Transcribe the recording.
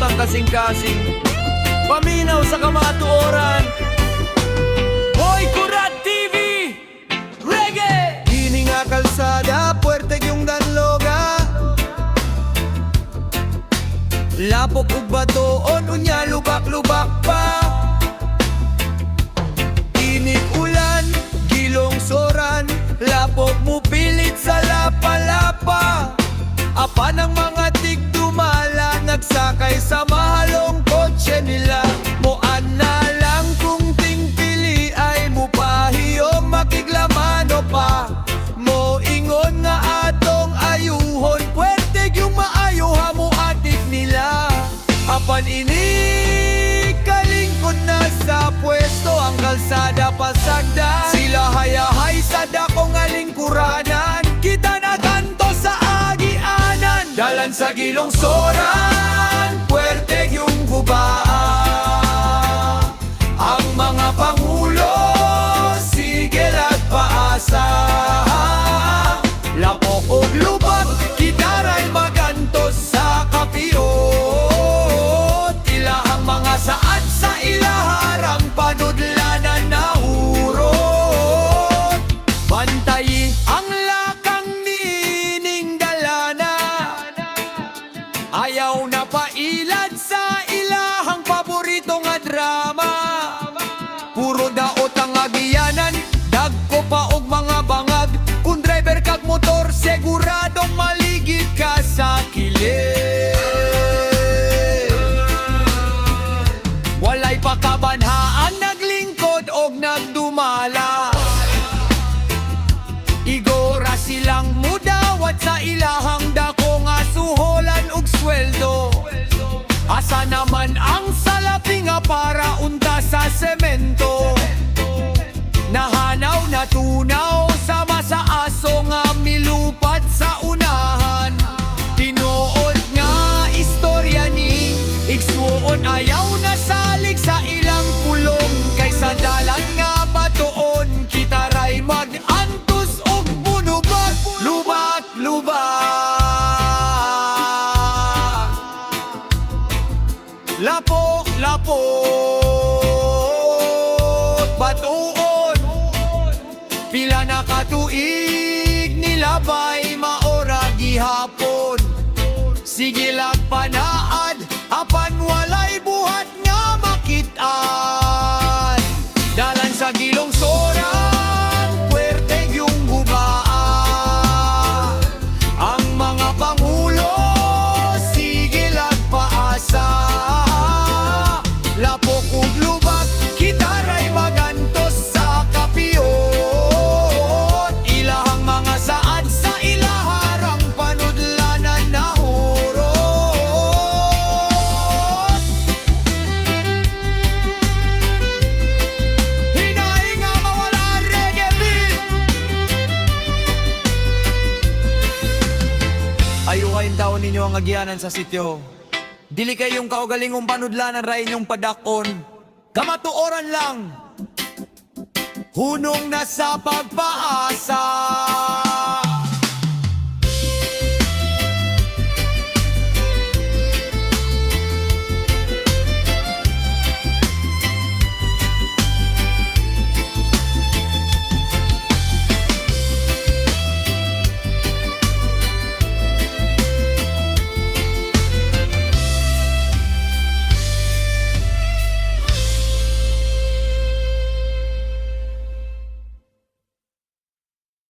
ang kasing-kasing, paminaw sa kamatuoran. Hoy Kurat TV Reggae! Kini nga kalsada, puwerte yung danloga. Lapok ug batoon, unya lubak-lubak pa. Inig ulan, gilong soran, lapok mo pilit sa lapa-lapa. Apan ang mga tigdumala, nagsakay sa mahalong kotse nila. Moan na lang kung tingpili ay mupahiyong makiglamano pa. Mo ingon nga atong ayuhon, puwerte yung maayo mo atik nila. Apan ini kalingkod na sa pwesto, ang kalsada pasagda. Sila hayahay sa dakong alingkuranan, kita na tanto sa agianan. Dalan sa gilong soran, puwerte yung gubaa. Ang mga pangulo, sigel at paasa. Lapok ug lubak, kitaray magantos sa kapiyot. Ilahang mga saad sa ilaharang panudlanan na urot. Bantayi ang lakang nining dalana, ayaw na pailad sa ilahang paborito nga drama. Puro daot ang agiyanan, dagko pa og mga bangag. Kung driver kag motor, siguradong maligid ka sa kilid. Walay pakabanhaan, naglingkod og nagdumala. Igora silang mudawat sa ilahang dako nga suholan ug sweldo. Asa naman ang salapi nga para unta sa semento? Nahanaw na tunaw sama sa aso nga milupat sa unahan. Tinuod nga istorya ni igsuon, ayaw na salig sa ilang pulong. Kaysa dalan nga batoon, kita ray mag-antos og bunubag. Lubak-lubak, lapok-lapok, batuon. Pila na katuig nilabay, maora gihapon. Sige lang panaad, apan walay buhat nga makitaan. Dalan sa gilong soran, puwerte yung gubaa. Ang mga pangulo, sige lang paasa. Lapok ug lubak, kitaray magantos sa kapiyot. Ilahang mga saad sa ilaharang panudlanan na hurot. Hinaing nga mawala ang reggae beat. Ayuhain taon ninyo ang agyanan sa sityo. Dili kayong kaugalingong panudlanan ra inyong padakon. Kamatuoran lang, hunong na sa pagpaasa.